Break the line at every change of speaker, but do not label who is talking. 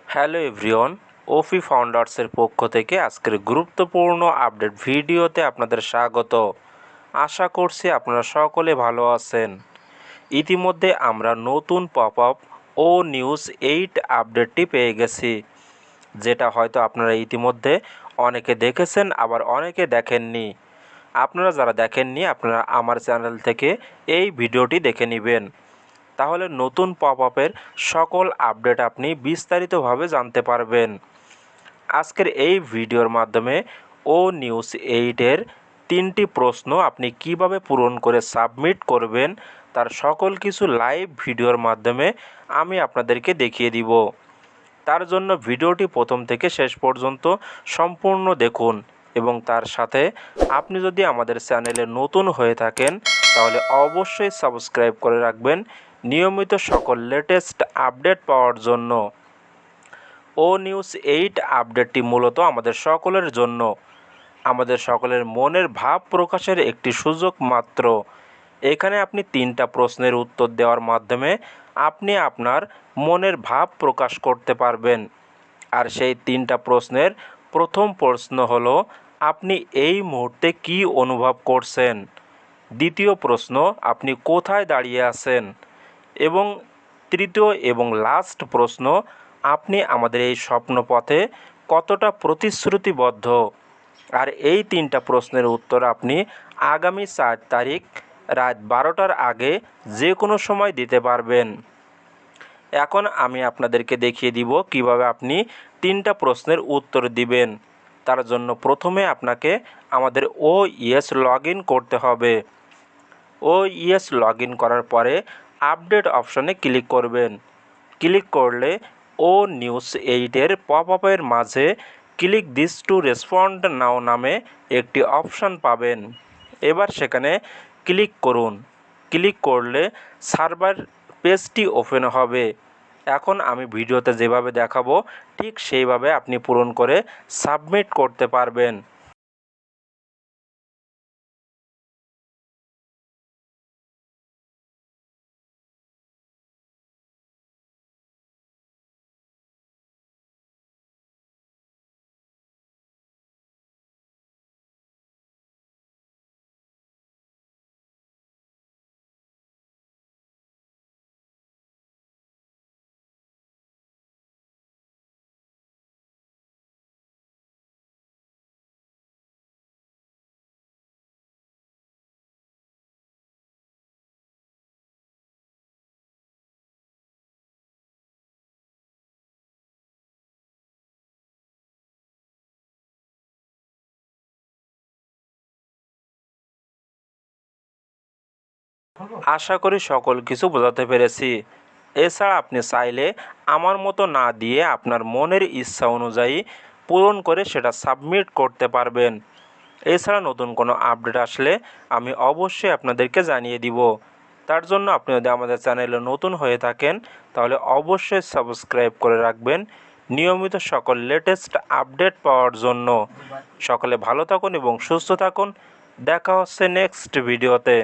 Hello everyone, ওফি ফাউন্ডার্সের পক্ষ থেকে আজকের গুরুত্বপূর্ণ আপডেট ভিডিওতে আপনাদের স্বাগত। আশা করছি আপনারা সকলে ভালো আছেন। ইতিমধ্যে আমরা নতুন পপ আপ ও নিউজ 8 আপডেটটি পেয়ে গেছি, যেটা হয়তো আপনারা ইতিমধ্যে অনেকে দেখেছেন, আবার অনেকে দেখেননি। আপনারা যারা দেখেননি, আপনারা আমার চ্যানেল থেকে এই ভিডিওটি দেখে নেবেন। তাহলে নতুন পপ আপের সকল আপডেট আপনি বিস্তারিতভাবে জানতে পারবেন। আজকের এই ভিডিওর মাধ্যমে ও নিউজ 8-এর 3টি প্রশ্ন আপনি কিভাবে পূরণ করে সাবমিট করবেন তার সকল কিছু লাইভ ভিডিওর মাধ্যমে আমি আপনাদেরকে দেখিয়ে দিব। তার জন্য ভিডিওটি প্রথম থেকে শেষ পর্যন্ত সম্পূর্ণ দেখুন, এবং তার সাথে আপনি যদি আমাদের চ্যানেলে নতুন হয়ে থাকেন তাহলে অবশ্যই সাবস্ক্রাইব করে রাখবেন নিয়মিত সকল লেটেস্ট আপডেট পাওয়ার জন্য। ও নিউজ 8 আপডেটটি মূলত আমাদের সকলের জন্য, আমাদের সকলের মনের ভাব প্রকাশের একটি সুযোগ মাত্র। এখানে আপনি 3টা প্রশ্নের উত্তর দেওয়ার মাধ্যমে আপনি আপনার মনের ভাব প্রকাশ করতে পারবেন। আর সেই 3টা প্রশ্নের প্রথম প্রশ্ন হলো, আপনি এই মুহূর্তে কি অনুভব করছেন? দ্বিতীয় প্রশ্ন, আপনি কোথায় দাঁড়িয়ে আছেন? এবং তৃতীয় এবং লাস্ট প্রশ্ন, আপনি আমাদের এই স্বপ্নপথে কতটা প্রতিশ্রুতিবদ্ধ? আর এই 3টা প্রশ্নের উত্তর আপনি আগামী 4 তারিখ রাত 12টার আগে যে কোনো সময় দিতে পারবেন। এখন আমি আপনাদেরকে দেখিয়ে দিব কিভাবে আপনি 3টা প্রশ্নের উত্তর দিবেন। তার জন্য প্রথমে আপনাকে আমাদের OES লগ ইন করতে হবে। OES লগ ইন করার পরে আপডেট অপশনে ক্লিক করবেন। ক্লিক করলে ও নিউজ 8-এর পপ আপের মাঝে ক্লিক দিস টু রেসপন্ড নাও নামে একটি অপশন পাবেন। এবার সেখানে ক্লিক করুন। ক্লিক করলে সার্ভার পেজটি ওপেন হবে। এখন আমি ভিডিওতে যেভাবে দেখাবো ঠিক সেইভাবে আপনি পূরণ করে সাবমিট করতে পারবেন। আশা করি সকল কিছু বোঝাতে পেরেছি। এছাড়া আপনি চাইলে আমার মতো না দিয়ে আপনার মনের ইচ্ছা অনুযায়ী পূরণ করে সেটা সাবমিট করতে পারবেন। এছাড়া নতুন কোনো আপডেট আসলে আমি অবশ্যই আপনাদেরকে জানিয়ে দিব। তার জন্য আপনি যদি আমাদের চ্যানেলে নতুন হয়ে থাকেন তাহলে অবশ্যই সাবস্ক্রাইব করে রাখবেন নিয়মিত সকল লেটেস্ট আপডেট পাওয়ার জন্য। সকলে ভালো থাকুন এবং সুস্থ থাকুন। দেখা হচ্ছে নেক্সট ভিডিওতে।